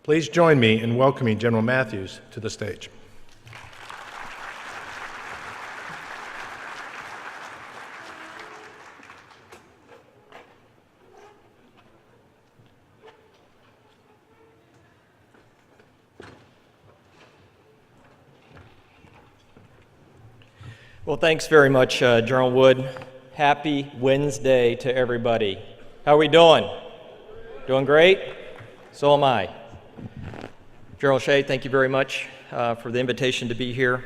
Please join me in welcoming General Matthews to the stage. Well, thanks very much, General Wood. Happy Wednesday to everybody. How are we doing? Doing great? So am I. General Shea, thank you very much for the invitation to be here.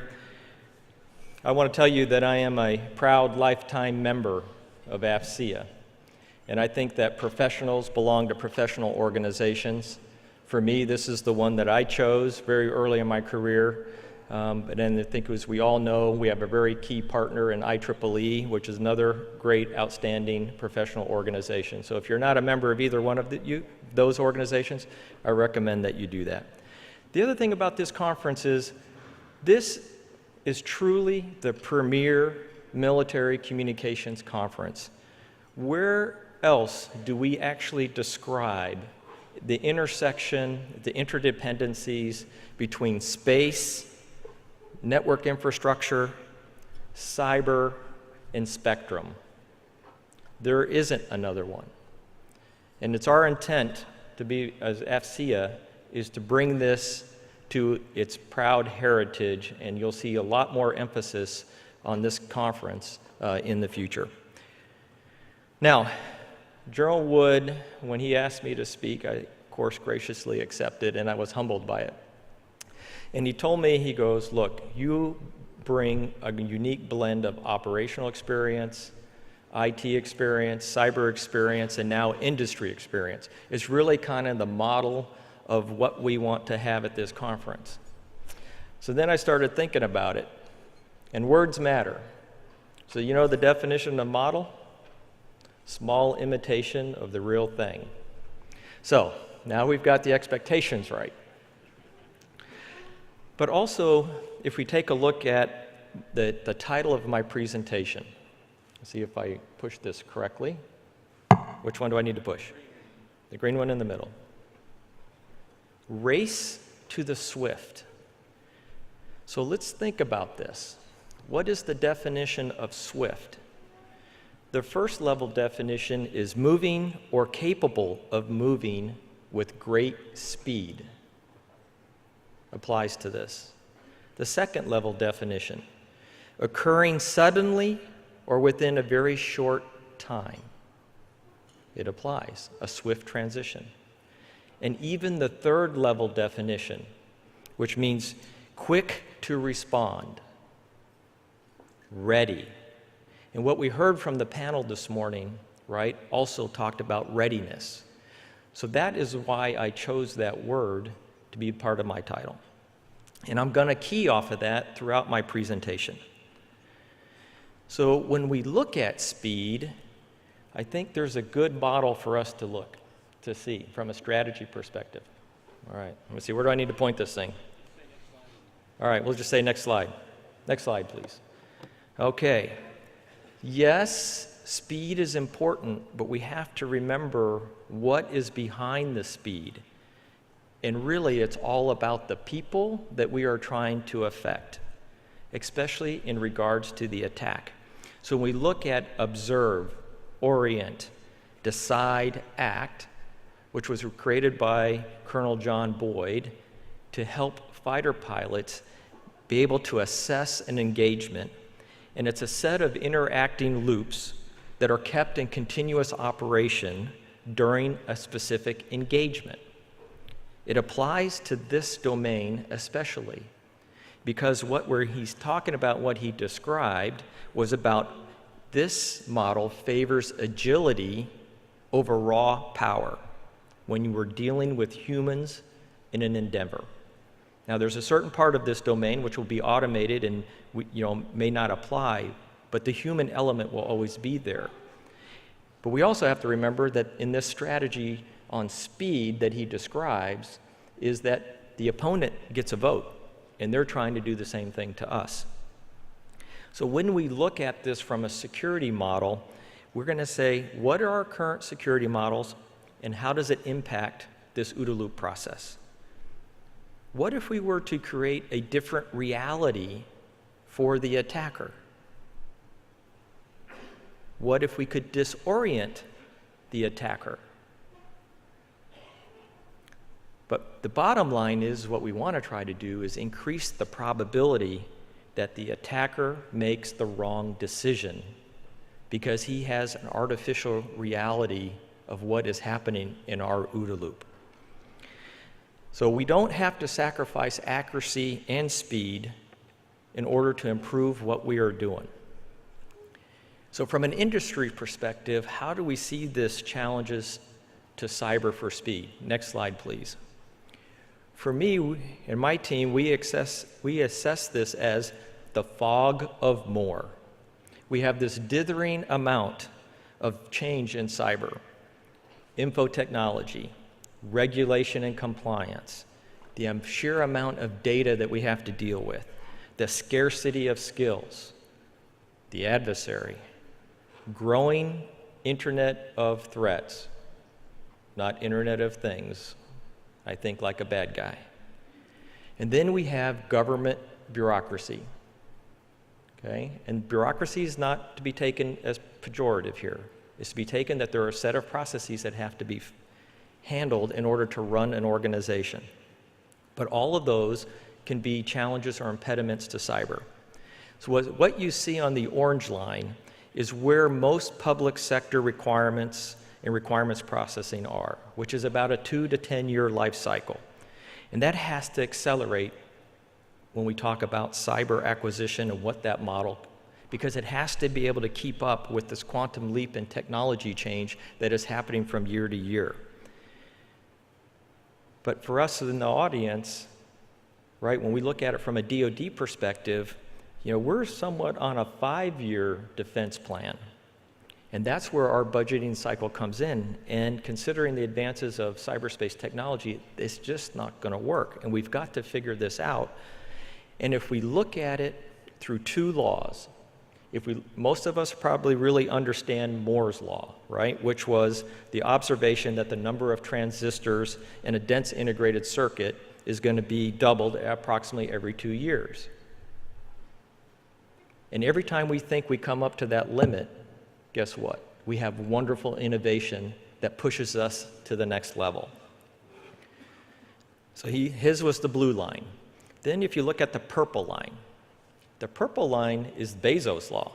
I want to tell you that I am a proud lifetime member of AFCEA, and I think that professionals belong to professional organizations. For me, this is the one that I chose very early in my career. But then I think, as we all know, we have a very key partner in IEEE, which is another great, outstanding professional organization. So if you're not a member of either one of those organizations, I recommend that you do that. The other thing about this conference is this is truly the premier military communications conference. Where else do we actually describe the intersection, the interdependencies between space, network infrastructure, cyber, and spectrum? There isn't another one. And it's our intent to be, as AFCEA, is to bring this to its proud heritage, and you'll see a lot more emphasis on this conference in the future. Now, General Wood, when he asked me to speak, I, of course, graciously accepted, and I was humbled by it. And he told me, he goes, look, you bring a unique blend of operational experience, IT experience, cyber experience, and now industry experience. It's really kind of the model of what we want to have at this conference. So then I started thinking about it, and words matter. So you know the definition of model? Small imitation of the real thing. So now we've got the expectations right. But also, if we take a look at the title of my presentation, see if I push this correctly. Which one do I need to push? The green one in the middle. Race to the swift. So let's think about this. What is the definition of swift? The first level definition is moving or capable of moving with great speed. Applies to this. The second level definition, occurring suddenly or within a very short time. It applies, a swift transition. And even the third level definition, which means quick to respond, ready. And what we heard from the panel this morning, right, also talked about readiness. So that is why I chose that word to be part of my title. And I'm going to key off of that throughout my presentation. So when we look at speed, I think there's a good model for us to see from a strategy perspective. All right, let me see, where do I need to point this thing? All right, we'll just say next slide. Next slide, please. Okay. Yes, speed is important, but we have to remember what is behind the speed. And really, it's all about the people that we are trying to affect, especially in regards to the attack. So when we look at observe, orient, decide, act, which was created by Colonel John Boyd to help fighter pilots be able to assess an engagement, and it's a set of interacting loops that are kept in continuous operation during a specific engagement. It applies to this domain especially because where he's talking about what he described was about this model favors agility over raw power when you were dealing with humans in an endeavor. Now there's a certain part of this domain which will be automated and may not apply, but the human element will always be there. But we also have to remember that in this strategy on speed that he describes is that the opponent gets a vote, and they're trying to do the same thing to us. So when we look at this from a security model, we're going to say, what are our current security models, and how does it impact this OODA loop process? What if we were to create a different reality for the attacker? What if we could disorient the attacker? But the bottom line is what we want to try to do is increase the probability that the attacker makes the wrong decision because he has an artificial reality of what is happening in our OODA loop. So we don't have to sacrifice accuracy and speed in order to improve what we are doing. So from an industry perspective, how do we see this challenges to cyber for speed? Next slide, please. For me and my team, we assess this as the fog of more. We have this dithering amount of change in cyber, info technology, regulation and compliance, the sheer amount of data that we have to deal with, the scarcity of skills, the adversary, growing Internet of threats, not Internet of things, I think like a bad guy. And then we have government bureaucracy. Okay? And bureaucracy is not to be taken as pejorative here. It's to be taken that there are a set of processes that have to be handled in order to run an organization. But all of those can be challenges or impediments to cyber. So what you see on the orange line is where most public sector requirements and requirements processing are, which is about a 2 to 10 year life cycle. And that has to accelerate when we talk about cyber acquisition and what that model, because it has to be able to keep up with this quantum leap in technology change that is happening from year to year. But for us in the audience, right, when we look at it from a DoD perspective, we're somewhat on a 5-year defense plan. And that's where our budgeting cycle comes in. And considering the advances of cyberspace technology, it's just not going to work. And we've got to figure this out. And if we look at it through 2 laws, most of us probably really understand Moore's law, right? Which was the observation that the number of transistors in a dense integrated circuit is going to be doubled approximately every 2 years. And every time we think we come up to that limit, guess what? We have wonderful innovation that pushes us to the next level. So his was the blue line. Then if you look at the purple line is Bezos' law.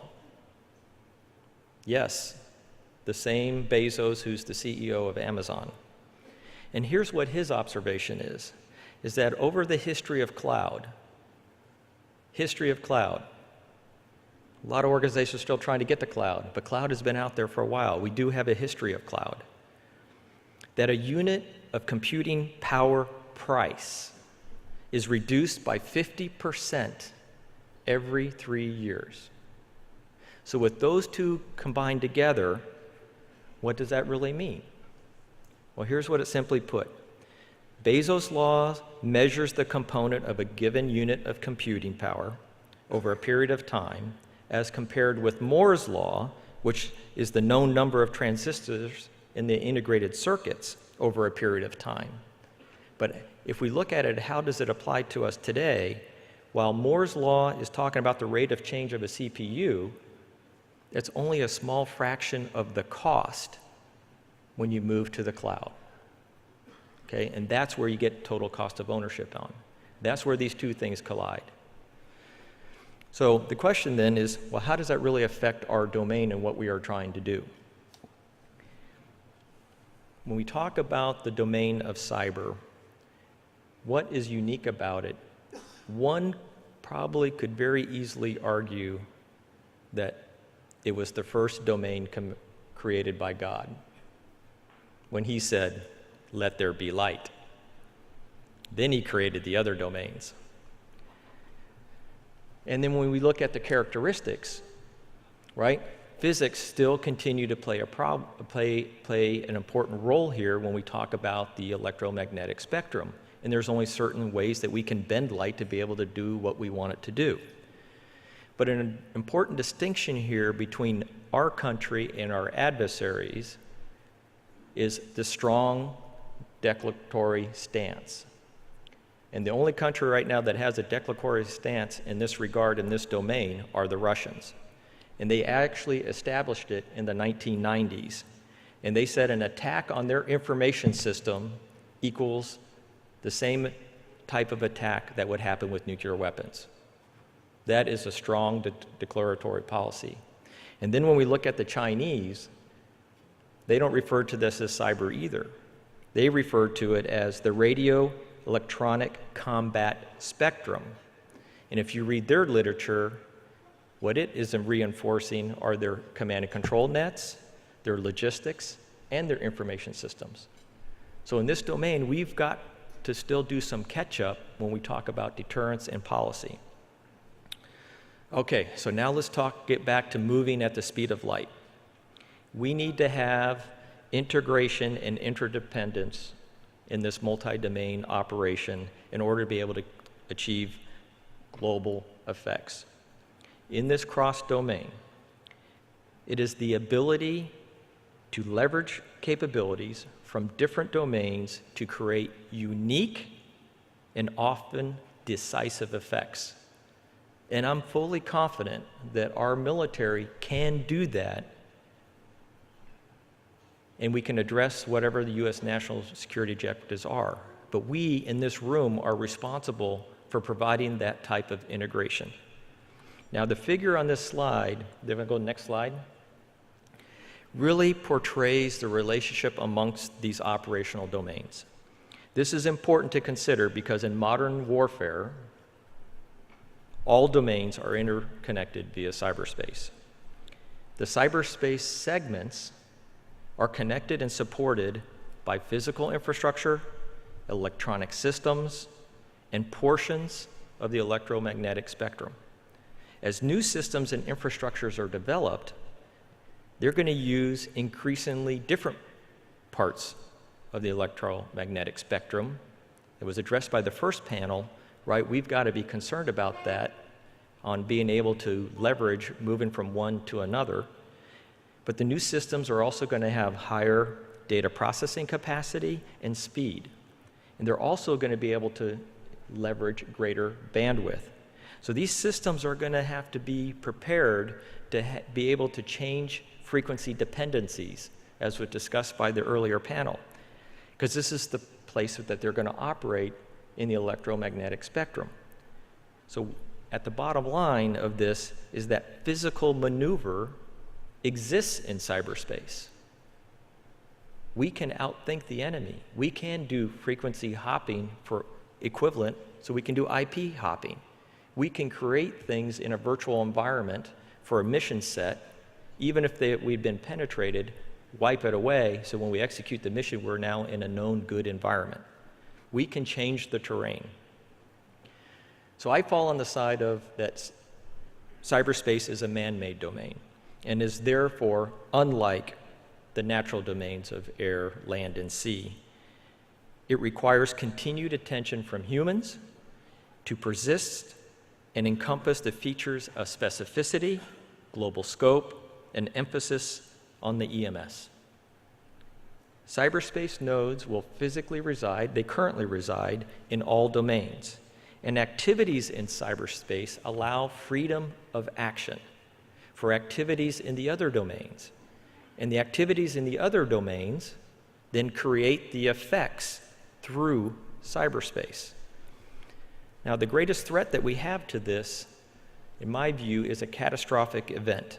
Yes, the same Bezos who's the CEO of Amazon. And here's what his observation is that over the history of cloud, a lot of organizations are still trying to get to cloud, but cloud has been out there for a while. We do have a history of cloud. That a unit of computing power price is reduced by 50% every 3 years. So with those two combined together, what does that really mean? Well, here's what it simply put. Bezos' law measures the component of a given unit of computing power over a period of time, as compared with Moore's law, which is the known number of transistors in the integrated circuits over a period of time. But if we look at it, how does it apply to us today? While Moore's law is talking about the rate of change of a CPU, it's only a small fraction of the cost when you move to the cloud. Okay, and that's where you get total cost of ownership on. That's where these two things collide. So the question then is, well, how does that really affect our domain and what we are trying to do? When we talk about the domain of cyber, what is unique about it? One probably could very easily argue that it was the first domain created by God when he said, "Let there be light." Then he created the other domains. And then when we look at the characteristics, right, physics still continue to play an important role here when we talk about the electromagnetic spectrum. And there's only certain ways that we can bend light to be able to do what we want it to do. But an important distinction here between our country and our adversaries is the strong declaratory stance. And the only country right now that has a declaratory stance in this regard, in this domain, are the Russians. And they actually established it in the 1990s. And they said an attack on their information system equals the same type of attack that would happen with nuclear weapons. That is a strong declaratory policy. And then when we look at the Chinese, they don't refer to this as cyber either. They refer to it as the radio electronic combat spectrum. And if you read their literature, what it is reinforcing are their command and control nets, their logistics, and their information systems. So in this domain, we've got to still do some catch-up when we talk about deterrence and policy. Okay, so now let's get back to moving at the speed of light. We need to have integration and interdependence in this multi-domain operation in order to be able to achieve global effects. In this cross-domain, it is the ability to leverage capabilities from different domains to create unique and often decisive effects. And I'm fully confident that our military can do that, and we can address whatever the U.S. national security objectives are. But we in this room are responsible for providing that type of integration. Now, the figure on this slide, then we'll go next slide, really portrays the relationship amongst these operational domains. This is important to consider because in modern warfare, all domains are interconnected via cyberspace. The cyberspace segments are connected and supported by physical infrastructure, electronic systems, and portions of the electromagnetic spectrum. As new systems and infrastructures are developed, they're going to use increasingly different parts of the electromagnetic spectrum. It was addressed by the first panel, right? We've got to be concerned about that on being able to leverage moving from one to another. But the new systems are also going to have higher data processing capacity and speed. And they're also going to be able to leverage greater bandwidth. So these systems are going to have to be prepared to be able to change frequency dependencies, as was discussed by the earlier panel, because this is the place that they're going to operate in the electromagnetic spectrum. So at the bottom line of this is that physical maneuver exists in cyberspace. We can outthink the enemy. We can do frequency hopping for equivalent, so we can do IP hopping. We can create things in a virtual environment for a mission set, even if we've been penetrated, wipe it away, so when we execute the mission, we're now in a known good environment. We can change the terrain. So I fall on the side of that cyberspace is a man-made domain and is therefore unlike the natural domains of air, land, and sea. It requires continued attention from humans to persist and encompass the features of specificity, global scope, and emphasis on the EMS. Cyberspace nodes will physically reside, they currently reside, in all domains. And activities in cyberspace allow freedom of action for activities in the other domains. And the activities in the other domains then create the effects through cyberspace. Now, the greatest threat that we have to this, in my view, is a catastrophic event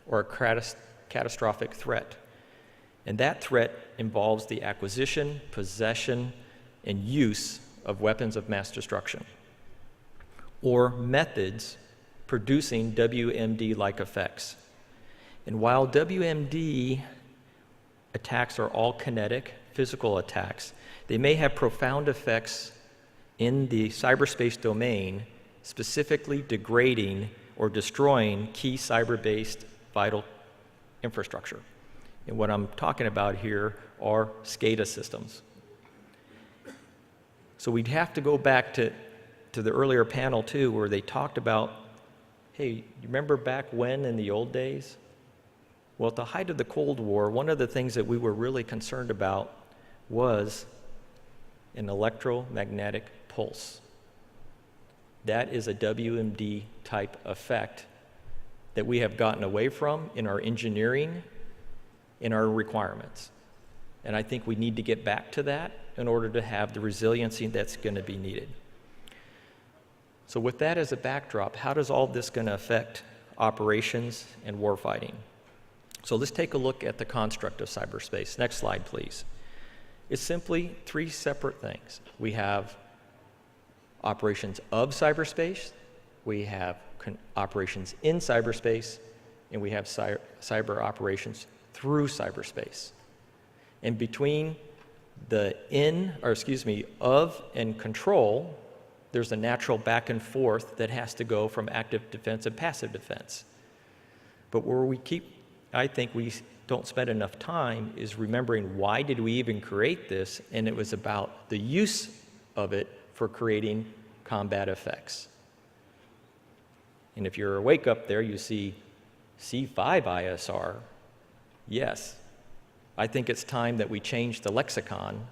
or a catastrophic threat. And that threat involves the acquisition, possession, and use of weapons of mass destruction, or methods producing WMD-like effects. And while WMD attacks are all kinetic, physical attacks, they may have profound effects in the cyberspace domain, specifically degrading or destroying key cyber-based vital infrastructure. And what I'm talking about here are SCADA systems. So we'd have to go back to the earlier panel too, where they talked about, hey, you remember back when in the old days? Well, at the height of the Cold War, one of the things that we were really concerned about was an electromagnetic pulse. that is a WMD type effect that we have gotten away from in our engineering, in our requirements. And I think we need to get back to that in order to have the resiliency that's going to be needed. So with that as a backdrop, how does all this going to affect operations and warfighting? So let's take a look at the construct of cyberspace. Next slide, please. It's simply three separate things. We have operations of cyberspace, we have operations in cyberspace, and we have cyber operations through cyberspace. And between the of and control, there's a natural back and forth that has to go from active defense and passive defense. But where I think we don't spend enough time is remembering why did we even create this, and it was about the use of it for creating combat effects. And if you're awake up there, you see C5 ISR. Yes, I think it's time that we change the lexicon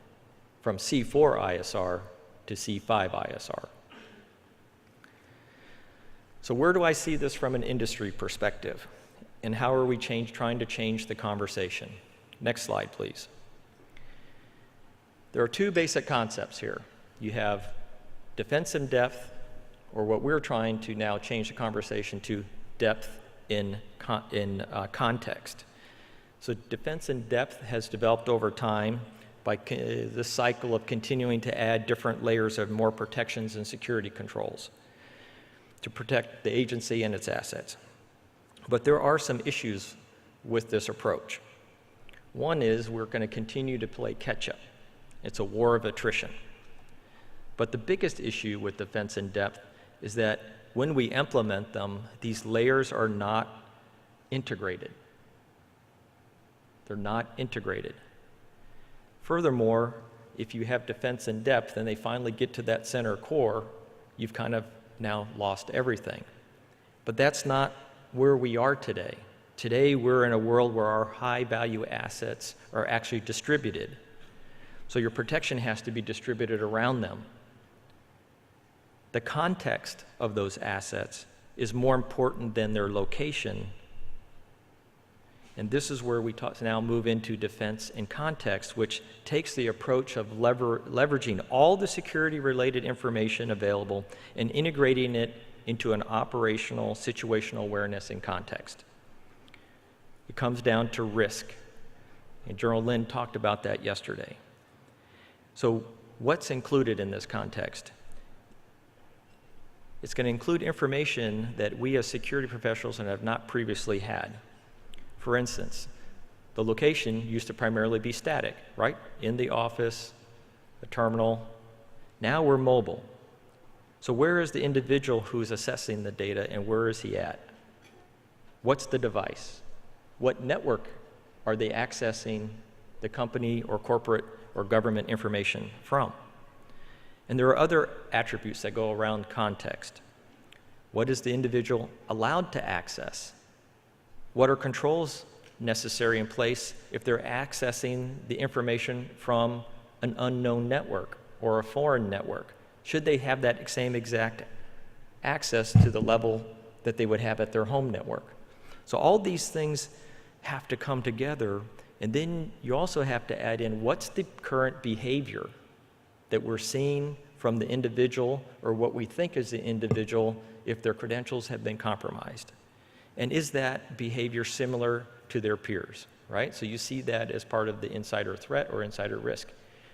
from C4 ISR to C5 ISR. So where do I see this from an industry perspective? And how are we trying to change the conversation? Next slide, please. There are two basic concepts here. You have defense in depth, or what we're trying to now change the conversation to depth in context. So defense in depth has developed over time by this cycle of continuing to add different layers of more protections and security controls to protect the agency and its assets. But there are some issues with this approach. One is we're going to continue to play catch-up. It's a war of attrition. But the biggest issue with defense in depth is that when we implement them, these layers are not integrated. They're not integrated. Furthermore, if you have defense in depth and they finally get to that center core, you've kind of now lost everything. But that's not where we are today. Today, we're in a world where our high-value assets are actually distributed. So your protection has to be distributed around them. The context of those assets is more important than their location. And this is where we now move into defense in context, which takes the approach of leveraging all the security-related information available and integrating it into an operational situational awareness in context. It comes down to risk. And General Lynn talked about that yesterday. So what's included in this context? It's going to include information that we as security professionals have not previously had. For instance, the location used to primarily be static, right? In the office, the terminal. Now we're mobile. So where is the individual who's assessing the data, and where is he at? What's the device? What network are they accessing the company or corporate or government information from? And there are other attributes that go around context. What is the individual allowed to access? What are controls necessary in place if they're accessing the information from an unknown network or a foreign network? Should they have that same exact access to the level that they would have at their home network? So all these things have to come together, and then you also have to add in what's the current behavior that we're seeing from the individual, or what we think is the individual, if their credentials have been compromised. And is that behavior similar to their peers, right? So you see that as part of the insider threat or insider risk.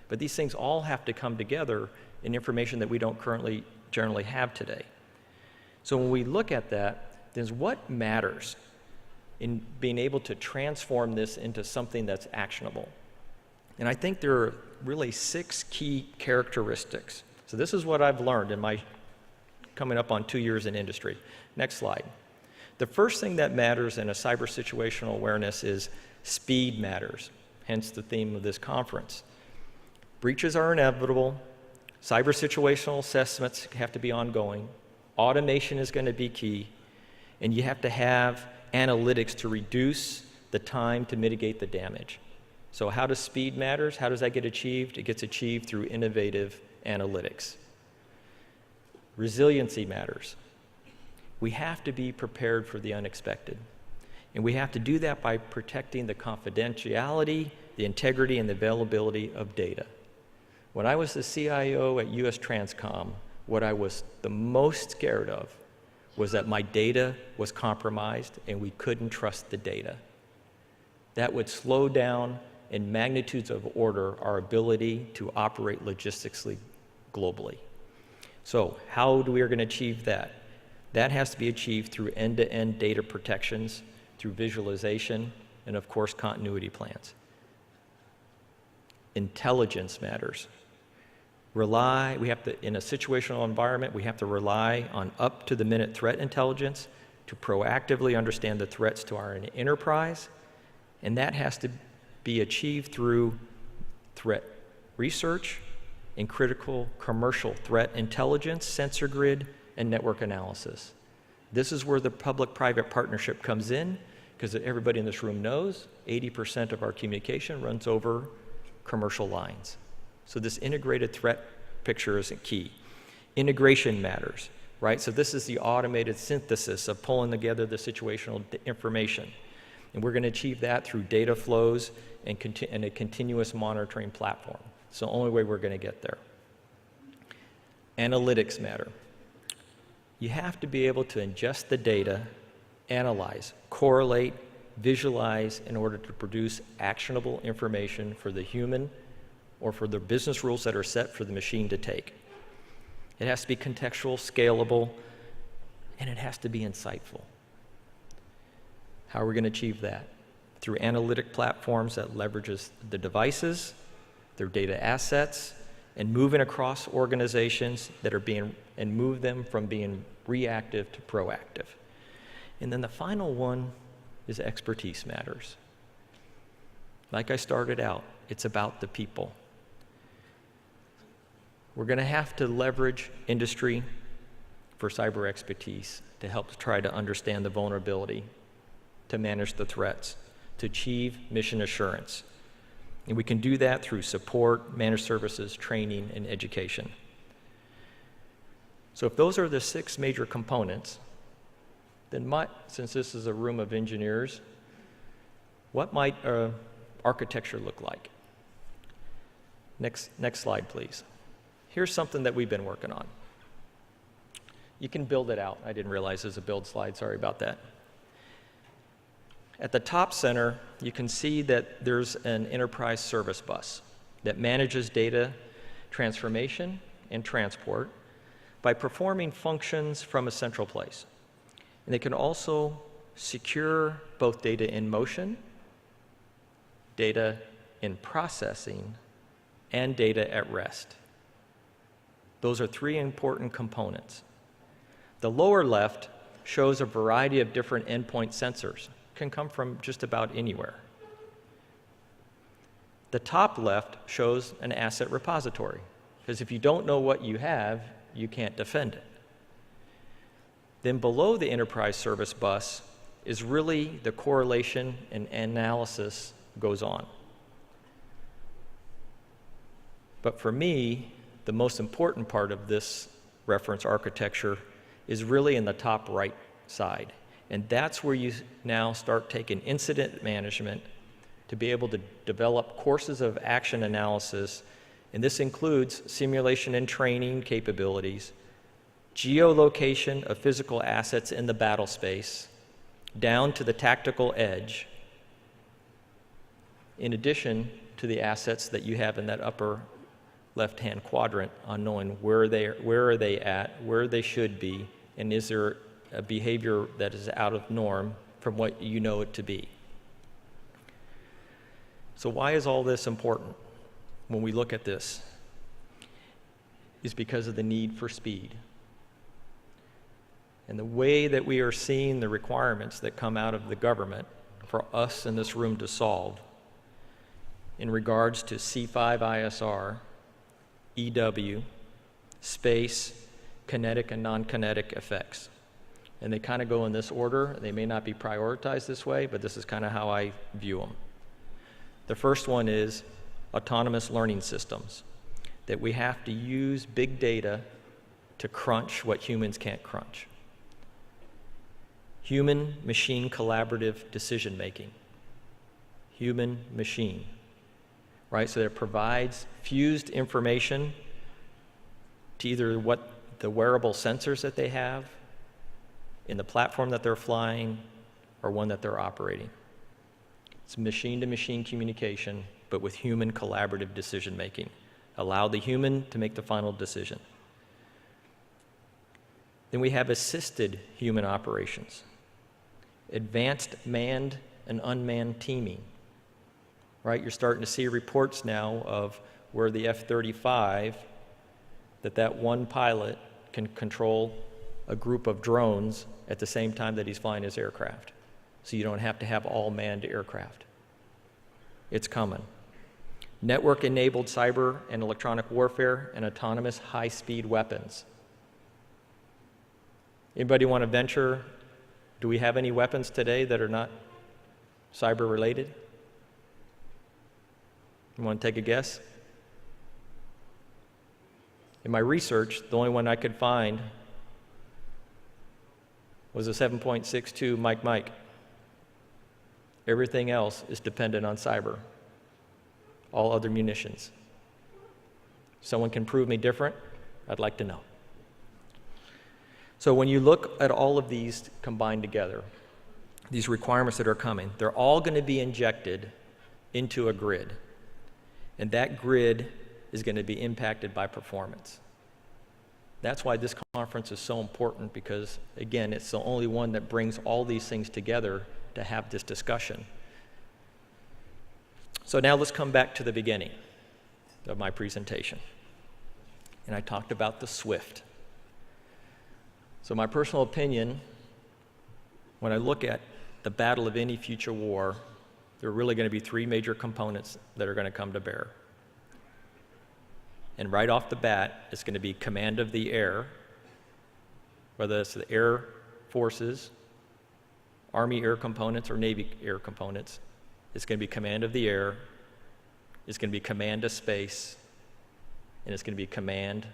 But these things all have to come together in information that we don't currently generally have today. So when we look at that, then what matters in being able to transform this into something that's actionable? And I think there are really 6 key characteristics. So this is what I've learned in my coming up on 2 years in industry. Next slide. The first thing that matters in a cyber situational awareness is speed matters, hence the theme of this conference. Breaches are inevitable. Cyber situational assessments have to be ongoing. Automation is going to be key. And you have to have analytics to reduce the time to mitigate the damage. So how does speed matters? How does that get achieved? It gets achieved through innovative analytics. Resiliency matters. We have to be prepared for the unexpected. And we have to do that by protecting the confidentiality, the integrity, and the availability of data. When I was the CIO at US Transcom, what I was the most scared of was that my data was compromised and we couldn't trust the data. That would slow down in magnitudes of order our ability to operate logistically globally. So how do we are going to achieve that? That has to be achieved through end-to-end data protections, through visualization, and of course continuity plans. Intelligence matters. In a situational environment, we have to rely on up-to-the-minute threat intelligence to proactively understand the threats to our enterprise, and that has to be achieved through threat research and critical commercial threat intelligence, sensor grid, and network analysis. This is where the public-private partnership comes in, because everybody in this room knows 80% of our communication runs over commercial lines. So this integrated threat picture is key. Integration matters, right? So this is the automated synthesis of pulling together the situational information. And we're going to achieve that through data flows and a continuous monitoring platform. It's the only way we're going to get there. Analytics matter. You have to be able to ingest the data, analyze, correlate, visualize in order to produce actionable information for the human or for the business rules that are set for the machine to take. It has to be contextual, scalable, and it has to be insightful. How are we going to achieve that? Through analytic platforms that leverages the devices, their data assets, and moving across organizations that are and move them from being reactive to proactive. And then the final one is expertise matters. Like I started out, it's about the people. We're going to have to leverage industry for cyber expertise to help try to understand the vulnerability, to manage the threats, to achieve mission assurance. And we can do that through support, managed services, training, and education. So if those are the 6 major components, then since this is a room of engineers, what might architecture look like? Next slide, please. Here's something that we've been working on. You can build it out. I didn't realize there's a build slide. Sorry about that. At the top center, you can see that there's an enterprise service bus that manages data transformation and transport by performing functions from a central place. And they can also secure both data in motion, data in processing, and data at rest. Those are 3 important components. The lower left shows a variety of different endpoint sensors. Can come from just about anywhere. The top left shows an asset repository, because if you don't know what you have, you can't defend it. Then below the enterprise service bus is really the correlation and analysis goes on. But for me, the most important part of this reference architecture is really in the top right side. And that's where you now start taking incident management to be able to develop courses of action analysis. And this includes simulation and training capabilities, geolocation of physical assets in the battle space, down to the tactical edge, in addition to the assets that you have in that upper left-hand quadrant on knowing where are they at, where they should be, and is there a behavior that is out of norm from what you know it to be. So why is all this important when we look at this? Is because of the need for speed. And the way that we are seeing the requirements that come out of the government for us in this room to solve in regards to C5ISR, EW, space, kinetic and non-kinetic effects. And they kind of go in this order. They may not be prioritized this way, but this is kind of how I view them. The first one is autonomous learning systems, that we have to use big data to crunch what humans can't crunch. Human-machine collaborative decision-making. Human-machine, right? So that it provides fused information to either what the wearable sensors that they have, in the platform that they're flying, or one that they're operating. It's machine-to-machine communication, but with human collaborative decision-making. Allow the human to make the final decision. Then we have assisted human operations. Advanced manned and unmanned teaming, right? You're starting to see reports now of where the F-35, that one pilot can control a group of drones at the same time that he's flying his aircraft. So you don't have to have all manned aircraft. It's coming. Network-enabled cyber and electronic warfare and autonomous high-speed weapons. Anybody want to venture? Do we have any weapons today that are not cyber-related? You want to take a guess? In my research, the only one I could find was a 7.62 Mike. Everything else is dependent on cyber. All other munitions. Someone can prove me different? I'd like to know. So when you look at all of these combined together, these requirements that are coming, they're all going to be injected into a grid. And that grid is going to be impacted by performance. That's why this conference is so important, because, again, it's the only one that brings all these things together to have this discussion. So now let's come back to the beginning of my presentation. And I talked about the SWIFT. So my personal opinion, when I look at the battle of any future war, there are really going to be three major components that are going to come to bear. And right off the bat, it's going to be command of the air, whether it's the Air Forces, Army air components, or Navy air components. It's going to be command of the air, it's going to be command of space, and it's going to be command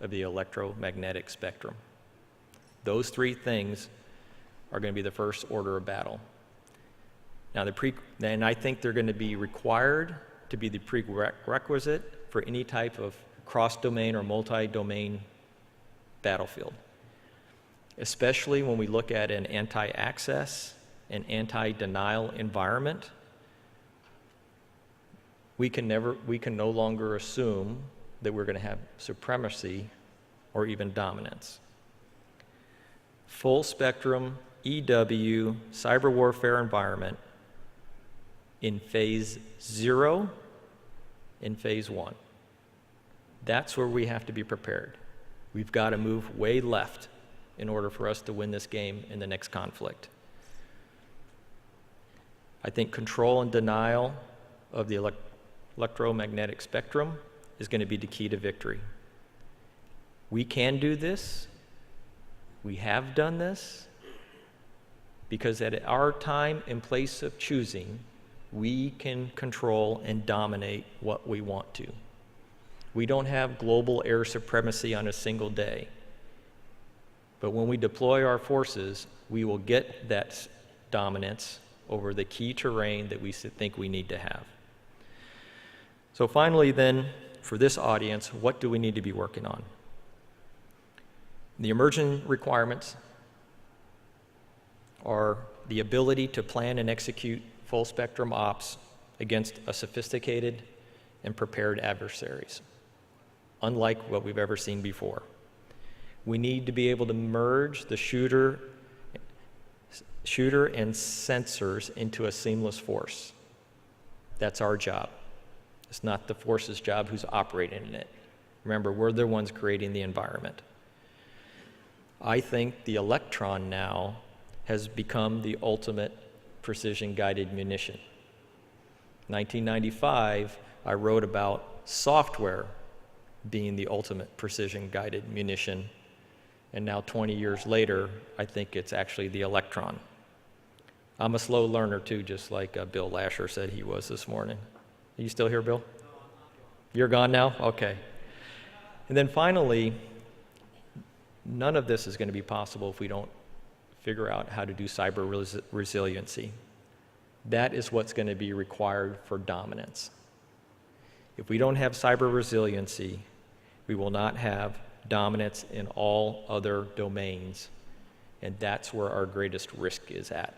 of the electromagnetic spectrum. Those three things are going to be the first order of battle. Now, then I think they're going to be required to be the prerequisite for any type of cross-domain or multi-domain battlefield, especially when we look at an anti-access and anti-denial environment. We can no longer assume that we're going to have supremacy or even dominance. Full spectrum EW cyber warfare environment in phase 0 and phase 1. That's where we have to be prepared. We've got to move way left in order for us to win this game in the next conflict. I think control and denial of the electromagnetic spectrum is going to be the key to victory. We can do this. We have done this, because at our time and place of choosing, we can control and dominate what we want to. We don't have global air supremacy on a single day. But when we deploy our forces, we will get that dominance over the key terrain that we think we need to have. So finally then, for this audience, what do we need to be working on? The emerging requirements are the ability to plan and execute full spectrum ops against a sophisticated and prepared adversaries, unlike what we've ever seen before. We need to be able to merge the shooter and sensors into a seamless force. That's our job. It's not the force's job who's operating in it. Remember, we're the ones creating the environment. I think the electron now has become the ultimate precision-guided munition. 1995, I wrote about software being the ultimate precision-guided munition, and now 20 years later, I think it's actually the electron. I'm a slow learner too, just like Bill Lasher said he was this morning. Are you still here, Bill? You're gone now? Okay. And then finally, None of this is going to be possible if we don't figure out how to do cyber resiliency. That is what's going to be required for dominance. If we don't have cyber resiliency, we will not have dominance in all other domains, and that's where our greatest risk is at.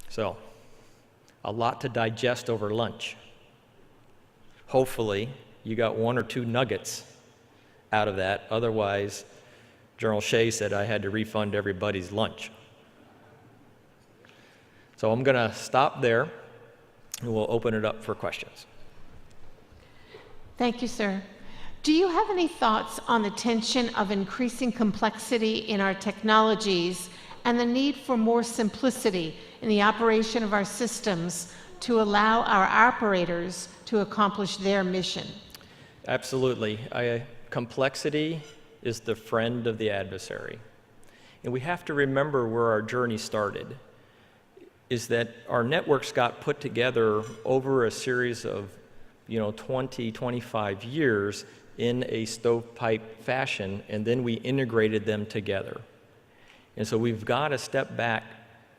So, a lot to digest over lunch. Hopefully, you got 1 or 2 nuggets out of that. Otherwise, General Shea said I had to refund everybody's lunch. So I'm going to stop there, and we'll open it up for questions. Thank you, sir. Do you have any thoughts on the tension of increasing complexity in our technologies and the need for more simplicity in the operation of our systems to allow our operators to accomplish their mission? Absolutely. Complexity is the friend of the adversary. And we have to remember where our journey started, is that our networks got put together over a series of 20, 25 years in a stovepipe fashion, and then we integrated them together. And so we've got to step back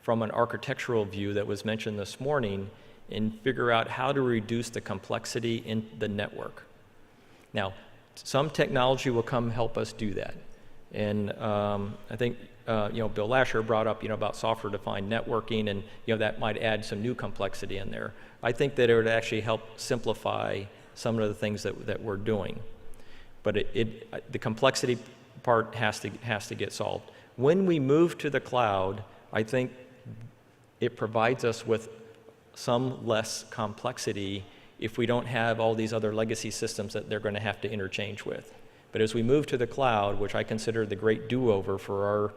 from an architectural view that was mentioned this morning and figure out how to reduce the complexity in the network. Now, some technology will come help us do that. And I think Bill Lasher brought up about software-defined networking, and that might add some new complexity in there. I think that it would actually help simplify some of the things that we're doing. But the complexity part has to get solved. When we move to the cloud, I think it provides us with some less complexity if we don't have all these other legacy systems that they're going to have to interchange with. But as we move to the cloud, which I consider the great do-over for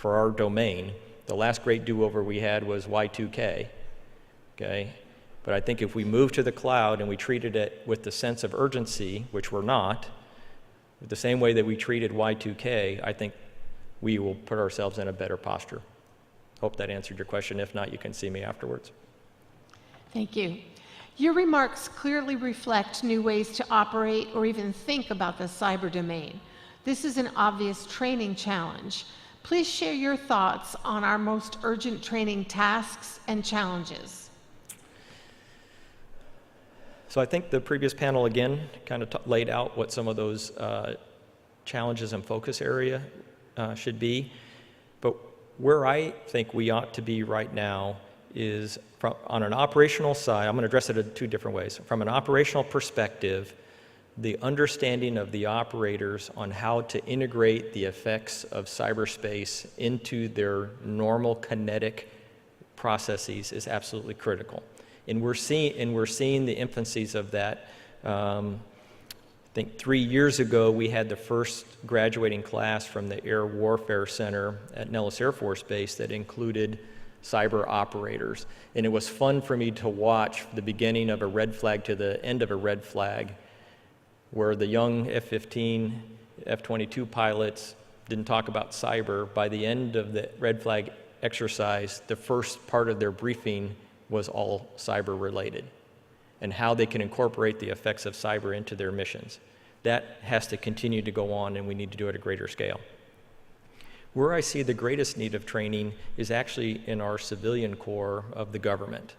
our domain, the last great do-over we had was Y2K, okay? But I think if we move to the cloud and we treated it with the sense of urgency, which we're not, the same way that we treated Y2K, I think we will put ourselves in a better posture. Hope that answered your question. If not, you can see me afterwards. Thank you. Your remarks clearly reflect new ways to operate or even think about the cyber domain. This is an obvious training challenge. Please share your thoughts on our most urgent training tasks and challenges. So I think the previous panel, again, kind of laid out what some of those challenges and focus area should be. But where I think we ought to be right now is on an operational side. I'm going to address it in 2 different ways. From an operational perspective, the understanding of the operators on how to integrate the effects of cyberspace into their normal kinetic processes is absolutely critical. And we're seeing the infancies of that. I think 3 years ago, we had the first graduating class from the Air Warfare Center at Nellis Air Force Base that included cyber operators. And it was fun for me to watch the beginning of a red flag to the end of a red flag, where the young F-15, F-22 pilots didn't talk about cyber. By the end of the red flag exercise, the first part of their briefing was all cyber related and how they can incorporate the effects of cyber into their missions. That has to continue to go on, and we need to do it at a greater scale. Where I see the greatest need of training is actually in our civilian core of the government.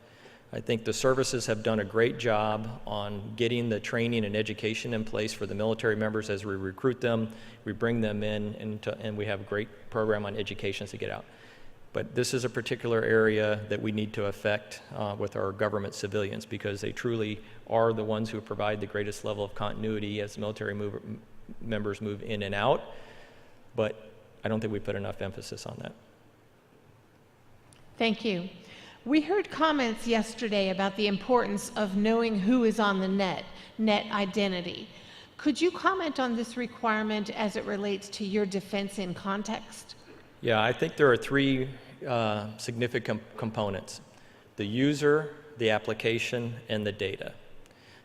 I think the services have done a great job on getting the training and education in place for the military members as we recruit them. We bring them in, and we have a great program on education to get out. But this is a particular area that we need to affect with our government civilians, because they truly are the ones who provide the greatest level of continuity as military members move in and out. But I don't think we put enough emphasis on that. Thank you. We heard comments yesterday about the importance of knowing who is on the net identity. Could you comment on this requirement as it relates to your defense in context? Yeah, I think there are 3 significant components: the user, the application, and the data.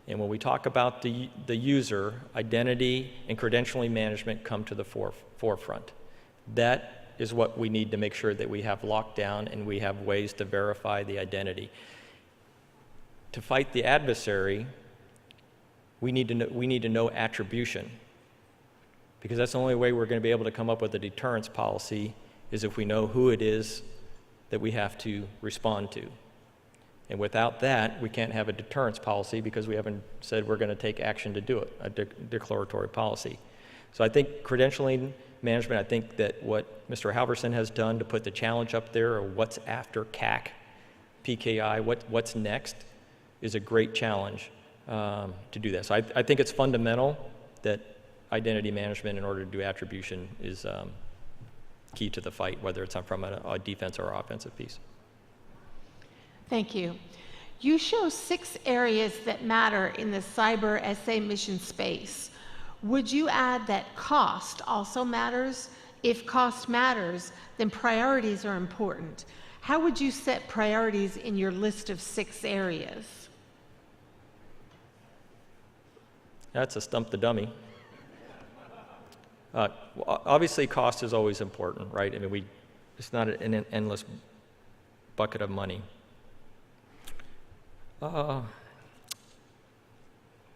And when we talk about the user, identity and credentialing management come to the forefront. That is what we need to make sure that we have locked down and we have ways to verify the identity. To fight the adversary, we need to know attribution. because that's the only way we're going to be able to come up with a deterrence policy is if we know who it is that we have to respond to. And without that, we can't have a deterrence policy because we haven't said we're going to take action to do it, a declaratory policy. So I think credentialing management, I think that what Mr. Halverson has done to put the challenge up there, or what's after CAC, PKI, what's next, is a great challenge to do that. So I think it's fundamental that identity management in order to do attribution is key to the fight, whether it's from a defense or offensive piece. Thank you. You show 6 areas that matter in the cyber SA mission space. Would you add that cost also matters? If cost matters, then priorities are important. How would you set priorities in your list of 6 areas? That's a stump the dummy. Obviously, cost is always important, right? I mean, it's not an endless bucket of money.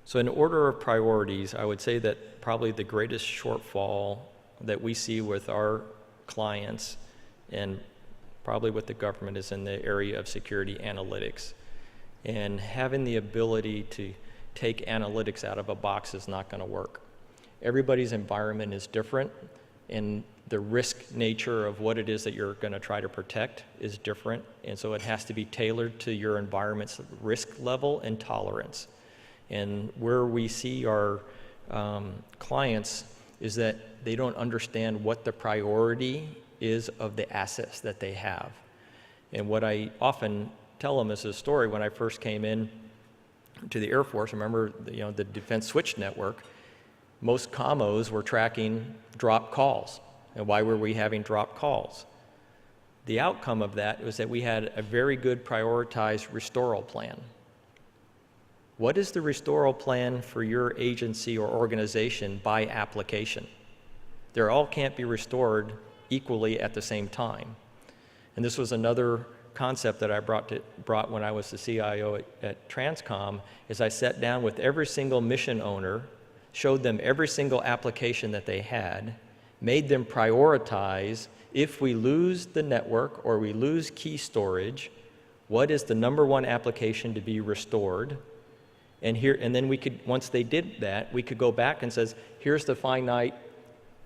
So in order of priorities, I would say that probably the greatest shortfall that we see with our clients and probably with the government is in the area of security analytics. And having the ability to take analytics out of a box is not going to work. Everybody's environment is different, and the risk nature of what it is that you're going to try to protect is different, and so it has to be tailored to your environment's risk level and tolerance. And where we see our clients is that they don't understand what the priority is of the assets that they have. And what I often tell them is a story. When I first came in to the Air Force, remember the defense switch network, most commos were tracking drop calls. And why were we having drop calls? The outcome of that was that we had a very good prioritized restoral plan. What is the restoral plan for your agency or organization by application? They all can't be restored equally at the same time. And this was another concept that I brought when I was the CIO at Transcom, is I sat down with every single mission owner, showed them every single application that they had, made them prioritize, if we lose the network or we lose key storage, what is the #1 application to be restored? And then we could, once they did that, we could go back and says, here's the finite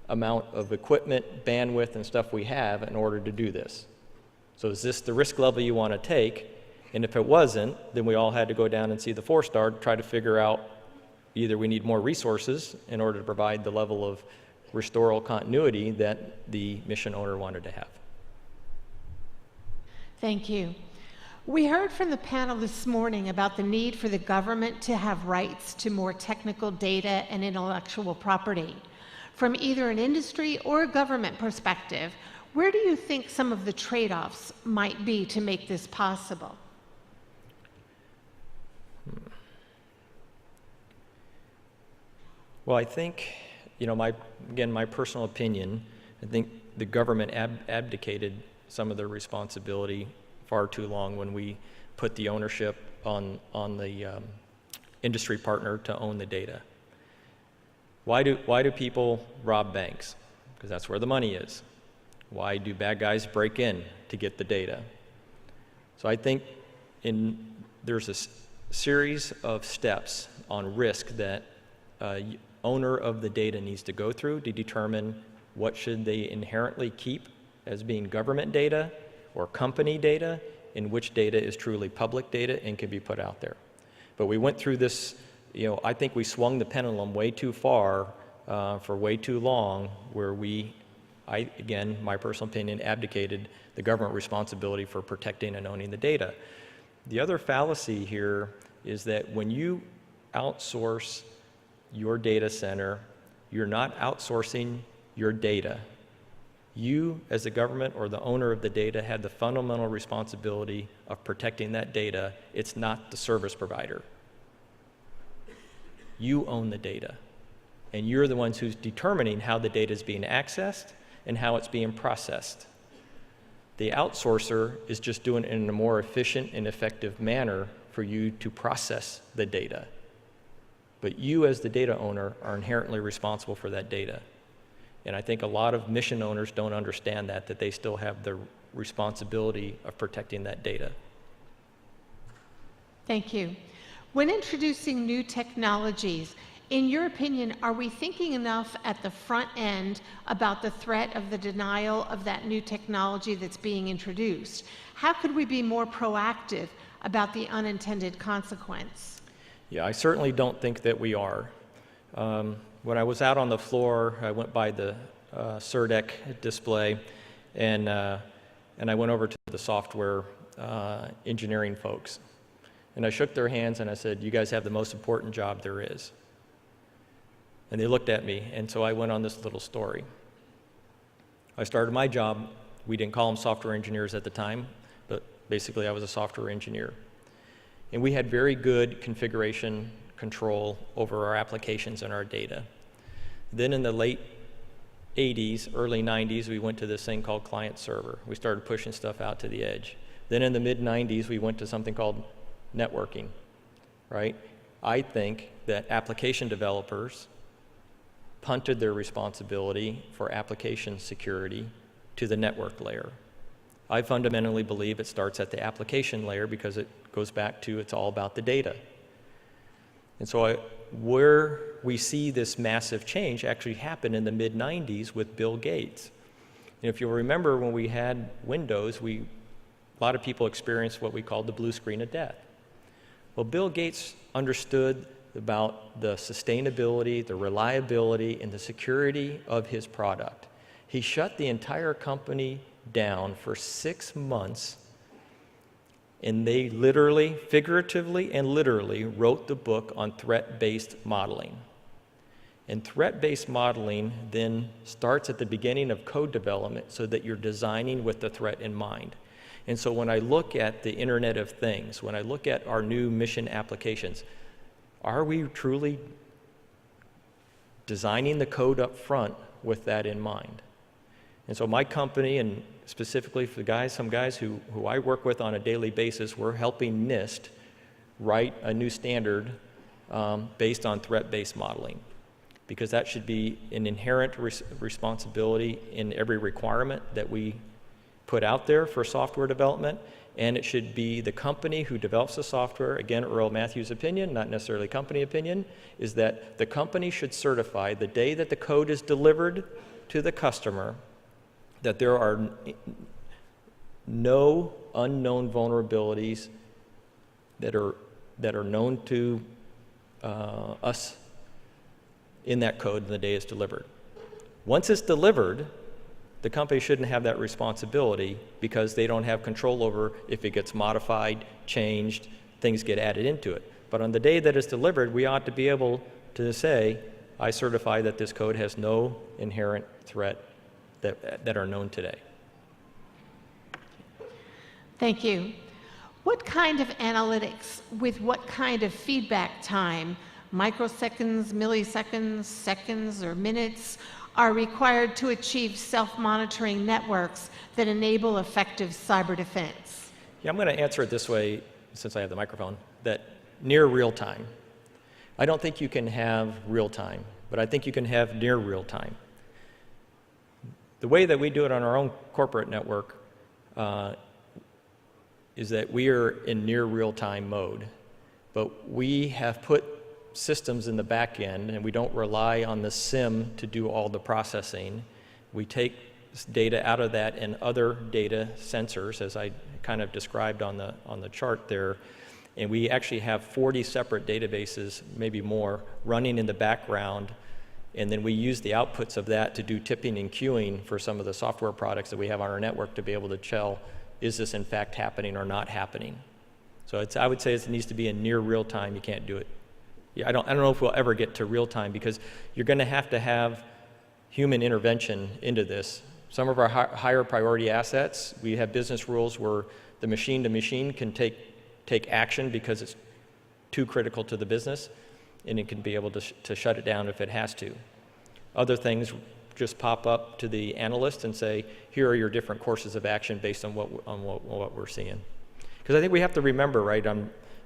amount of equipment, bandwidth, and stuff we have in order to do this. So is this the risk level you want to take? And if it wasn't, then we all had to go down and see the 4-star to try to figure out either we need more resources in order to provide the level of restoral continuity that the mission owner wanted to have. Thank you. We heard from the panel this morning about the need for the government to have rights to more technical data and intellectual property. From either an industry or a government perspective, where do you think some of the trade-offs might be to make this possible? Well, I think, my personal opinion, I think the government abdicated some of their responsibility far too long when we put the ownership on the industry partner to own the data. Why do people rob banks? Because that's where the money is. Why do bad guys break in? To get the data. So I think there's a series of steps on risk that owner of the data needs to go through to determine what should they inherently keep as being government data or company data, and which data is truly public data and can be put out there. But we went through this, I think we swung the pendulum way too far for way too long, where again, my personal opinion, abdicated the government responsibility for protecting and owning the data. The other fallacy here is that when you outsource your data center, you're not outsourcing your data. You, as the government or the owner of the data, had the fundamental responsibility of protecting that data. It's not the service provider. You own the data, and you're the ones who's determining how the data is being accessed and how it's being processed. The outsourcer is just doing it in a more efficient and effective manner for you to process the data. But you, as the data owner, are inherently responsible for that data. And I think a lot of mission owners don't understand that they still have the responsibility of protecting that data. Thank you. When introducing new technologies, in your opinion, are we thinking enough at the front end about the threat of the denial of that new technology that's being introduced? How could we be more proactive about the unintended consequence? Yeah, I certainly don't think that we are. When I was out on the floor, I went by the CERDEC display, and I went over to the software engineering folks. And I shook their hands and I said, "You guys have the most important job there is." And they looked at me, and so I went on this little story. I started my job. We didn't call them software engineers at the time, but basically I was a software engineer. And we had very good configuration control over our applications and our data. Then in the late 80s, early 90s, we went to this thing called client server. We started pushing stuff out to the edge. Then in the mid 90s, we went to something called networking, right? I think that application developers punted their responsibility for application security to the network layer. I fundamentally believe it starts at the application layer because it goes back to it's all about the data. And so where we see this massive change actually happened in the mid-90s with Bill Gates. And if you'll remember, when we had Windows, a lot of people experienced what we called the blue screen of death. Well, Bill Gates understood about the sustainability, the reliability, and the security of his product. He shut the entire company down for 6 months, and they literally, figuratively and literally, wrote the book on threat-based modeling. And threat-based modeling then starts at the beginning of code development so that you're designing with the threat in mind. And so when I look at the Internet of Things, when I look at our new mission applications, are we truly designing the code up front with that in mind? And so my company, and specifically for some guys who I work with on a daily basis, we're helping NIST write a new standard based on threat-based modeling, because that should be an inherent responsibility in every requirement that we put out there for software development, and it should be the company who develops the software. Again, Earl Matthews' opinion, not necessarily company opinion, is that the company should certify the day that the code is delivered to the customer that there are no unknown vulnerabilities that are known to us in that code on the day it's delivered. Once it's delivered, the company shouldn't have that responsibility because they don't have control over if it gets modified, changed, things get added into it. But on the day that it's delivered, we ought to be able to say, I certify that this code has no inherent threat that are known today. Thank you. What kind of analytics with what kind of feedback time, microseconds, milliseconds, seconds, or minutes, are required to achieve self-monitoring networks that enable effective cyber defense? Yeah, I'm going to answer it this way, since I have the microphone, that near real time. I don't think you can have real time, but I think you can have near real time. The way that we do it on our own corporate network is that we are in near real time mode, but we have put systems in the back end, and we don't rely on the SIM to do all the processing. We take data out of that and other data sensors, as I kind of described on the chart there, and we actually have 40 separate databases, maybe more, running in the background, and then we use the outputs of that to do tipping and queuing for some of the software products that we have on our network to be able to tell, is this in fact happening or not happening? So I would say it needs to be in near real time. You can't do it. Yeah, I don't know if we'll ever get to real time, because you're going to have human intervention into this. Some of our higher priority assets, we have business rules where the machine-to-machine can take action because it's too critical to the business, and it can be able to shut it down if it has to. Other things just pop up to the analyst and say, here are your different courses of action based on what we're seeing. Because I think we have to remember, right?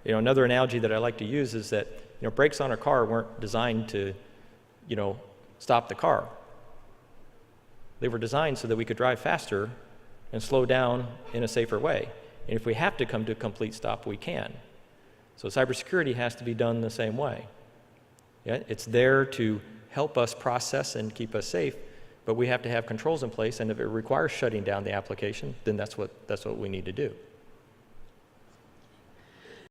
Another analogy that I like to use is that brakes on a car weren't designed to stop the car. They were designed so that we could drive faster and slow down in a safer way. And if we have to come to a complete stop, we can. So cybersecurity has to be done the same way. Yeah, it's there to help us process and keep us safe, but we have to have controls in place, and if it requires shutting down the application, then that's what we need to do.